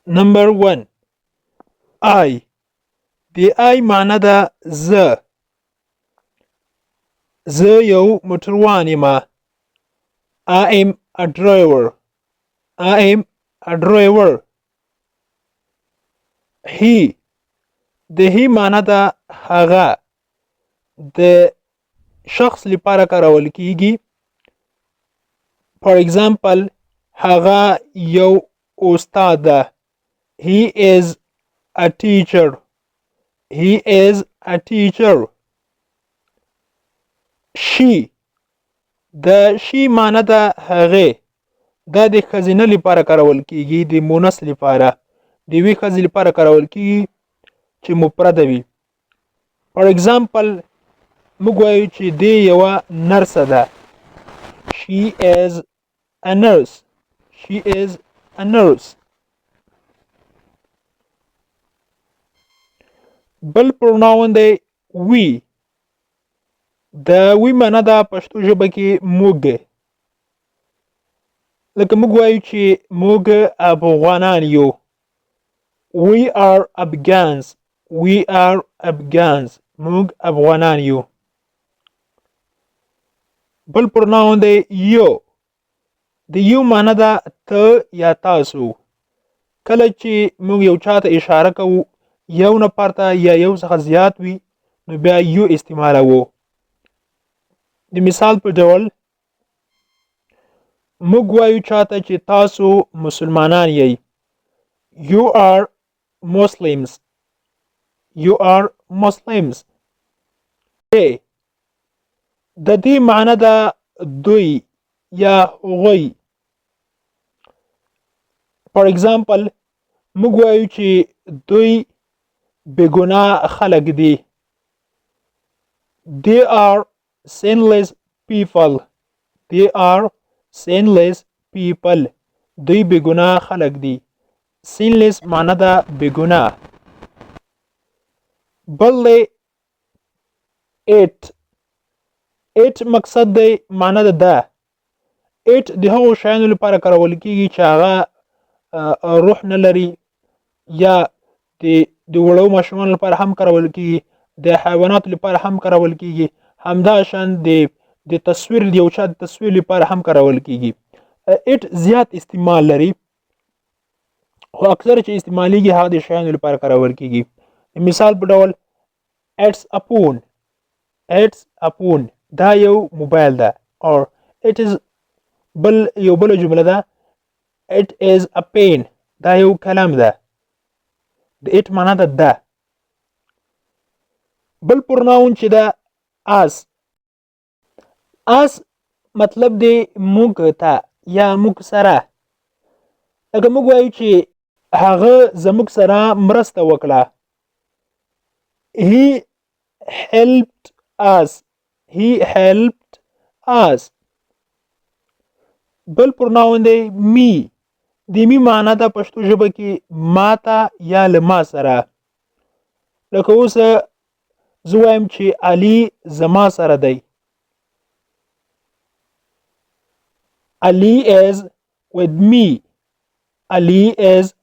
نمبر 1 I د I معنی ده زه یو موټروان یم. I am a driver. I am a driver. He د he معنی ده هغه د شخص لپاره کارول کیږي. For example هغه یو استاد ده. He is a teacher. He is a teacher. She د she معنی ده هغه دا د ښځینه لپاره کارول کیږي د مونث لپاره د یوې ښځې لپاره کارول کیږي چې مفرده وي. For example موږ وایو چې دی یوه نرسه ده. She is a nurse. She is a nurse. بل پروناون دی we. د we معنی ده پښتو ژبه کې موږ. لکه موږ وایو چې موږ افغانان یو. We are Afghans. We are Afghans. موږ افغانان یو. بل پروناون دی you. د you معنی ده ته یا تاسو. کله چې موږ یو چاته اشاره کوو یو نفر ته یا یو څخه زیات وي نو بیا you استعمالوو. د مثال په ډول موږ وایو چاته چې تاسو مسلمانان یئ. You are Muslims. You are Muslims. د دې معنی ده دوی یا هغوی. For example موږ وایو چې دوی بېګناه خلک دي. They are sinless people. They are sinless people. دوی بېګناه خلک دي. sinless معنی ده بېګناه. بل دی it. it مقصد دی معنی ده ده. it د هغو شیانو لپاره کارول کیږي چې هغه روح نه لري یا د وړو ماشومانو لپاره هم کارول کیږي د حیواناتو لپاره هم کارول کیږي همداشان د تصویر د یو چا د تصویر لپاره هم کارول کیږي. it زیات استعمال لري خو اکثر چې استعمالیږي هغه د شیانو لپاره کارول کیږي. مثال په ډول it's a phone. it's a phone دا یو موبایل ده. or it is یو بل جمله ده it is a pen دا یو کلم ده. د it معنی ده ده. بل پروناون چې ده us. us مطلب دی موږ ته یا موږ سره. لکه موږ وایو چې هغه زموږ سره مرسته وکړه. He helped us. He helped us. بل پروناون دی me. د می معنی ده پښتو ژبه کې ما ته یا له ما سره. لکه اوس زه وایم چې علي زما سره دی. Ali is with me. Ali is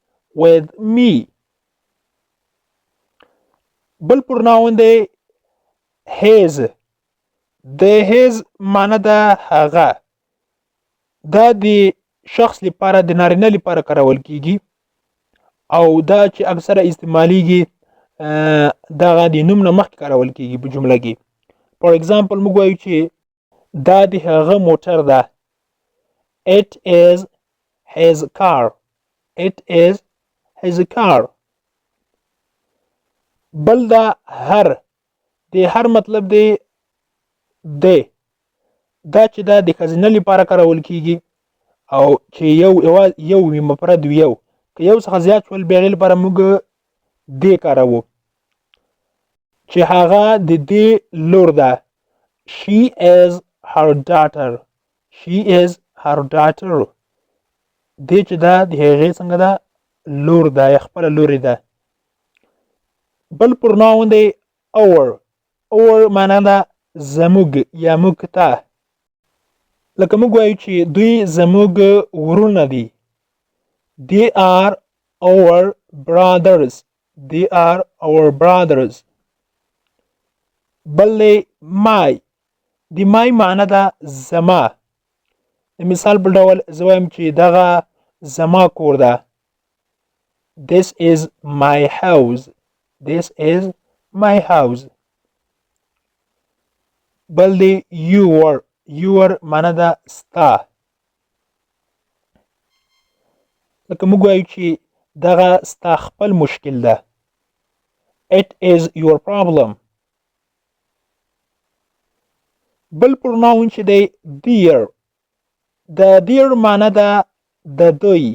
with me. بل پروناون دی his. د his معنی ده هغه. دا د شخص لپاره د نارینه لپاره کارول کیږي او دا چې اکثره استعمالیږي دغه د نوم نه مخکې کارول کیږي په جمله کې. For example موږ وایو چې دا د هغه موټر ده. It is his car. It is his car. بل دا هر. د هر مطلب دی دا چې دا د ښځینه لپاره کارول کیږي او چې یو وي مفرد وي یو که یو څخه زیات شول بیا هغې لپاره موږ دې کاروو چې هغه د دې لور ده. She is her daughter. She is her daughter. دې چې دا د هغې څنګه ده لور ده یا خپله لورې ده. بل پروناون دی our. our معنی ده زموږ یا موږ ته. لکه موږ وایو چې دوی زموږ وروڼه دي. They are our brothers. They are our brothers. بل دی my. د my معنی ده زما. د مثال په ډول زه وایم چې دغه زما کور ده. This is my house. This is my house. بل دی your. your معنی ده ستا. لکه موږ وایو چې دغه ستا خپل مشکل ده. It is your problem. بل pronoun چې دی dear. د dear معنی ده د دوی.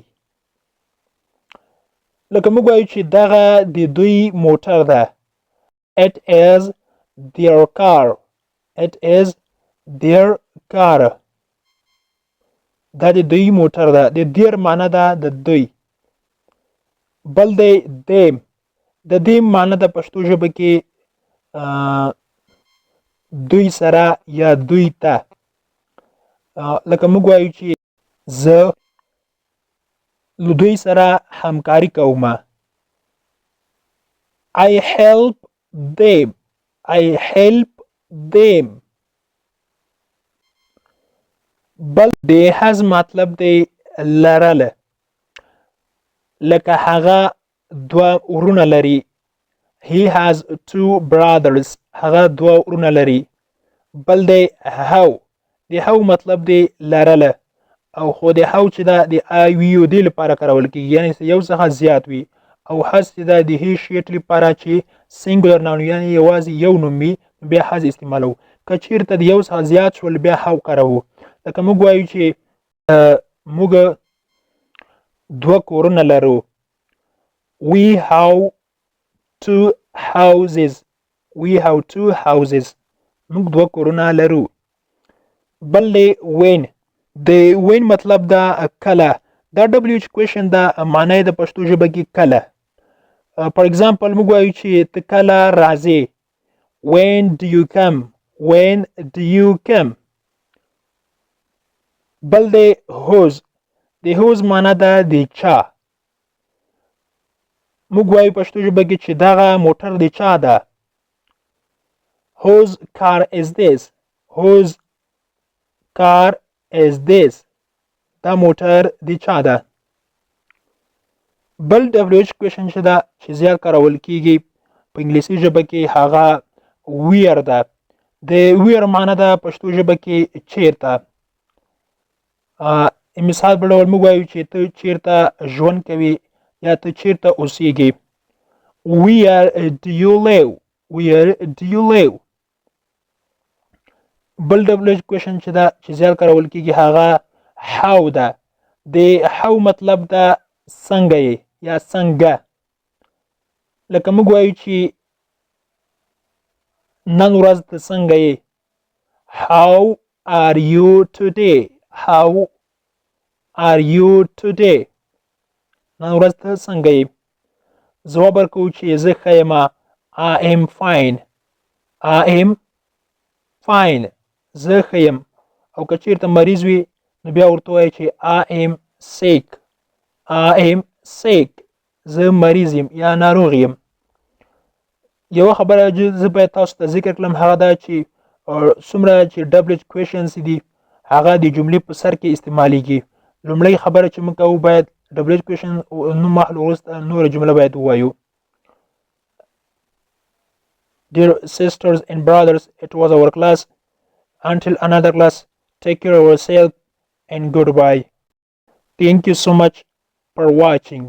لکه موږ وایو چې دغه د دوی موټر ده. It is their car. It is their car. دا د دوی موټر ده. د dear معنی ده د دوی. بل دی them. د them معنی د پښتو ژبه کې دوی سره یا دوی ته. لکه موږ وایو چې زه له دوی سره همکاري کوم. I help them. I help them. بل دی has مطلب دی لرله. لکه هغه دوه ورونه لري. He has two brothers. هغه دوه ورونه لري. بل دی how. د how مطلب دی لرله. او خو د how چې دا د I we you دې لپاره کارول کېږي، یعنې یو څخه زیات وي. او has چې دا د he shit لپاره چې singular noun یعنې یوازې یو نوم وي بیا has استعمالو. که چېرته د یو څخه زیات شول بیا how کاروو. لکه موږ وایو چې موږ دوه کورونه لرو. We have two houses. We have two houses. موږ دوه کورونه لرو. بل دی when. د when مطلب دا کله. دا WH question دا معنی د پښتو ژبه کې کله. For example موږ وایو چې ته کله راځې. When do you come? When do you come? بل دی whose. د whose معنی ده د چا. موږ وایو پښتو ژبه کې چې دغه موټر د چا ده. Whose car is this? Whose car is this? دا موټر د چا ده. بل WH question چې ده چې زیات کارول کیږي په انګلیسي ژبه کې هغه where ده. د where معنی ده پښتو ژبه کې چیرته. مثال په ډول موږ وایو چې ته چیرته ژوند کوي یا ته چیرته اوسیږي. Where do you live? Where do you live? بل WH question چې ده چې زیات کارول کیږي هغه how ده. د how مطلب ده څنګه یې یا څنګه. لکه موږ وایو چې نن ورځ ته څنګه یې. How are you today? How are you today? نن ورځ ته څنګه یې. ځواب ورکوو چې زه ښه یم. I am fine. I am fine. زه ښه یم. او که چېرته مریض وي نو بیا ورته وایي چې I am sick. I am sick. زه مریض یم یا ناروغ یم. یوه خبره زه باید تاسو ته ذکر کړم هغه دا چې څومره چې WH questions دي هغه د جملې په سر کې استعمالیږي. لومړی خبره چې موږ کوو باید WH question نوم واخلو وروسته نوره جمله باید ووایو. Dear sisters and brothers, it was our class. Until another class, take care of yourself and goodbye. Thank you so much for watching.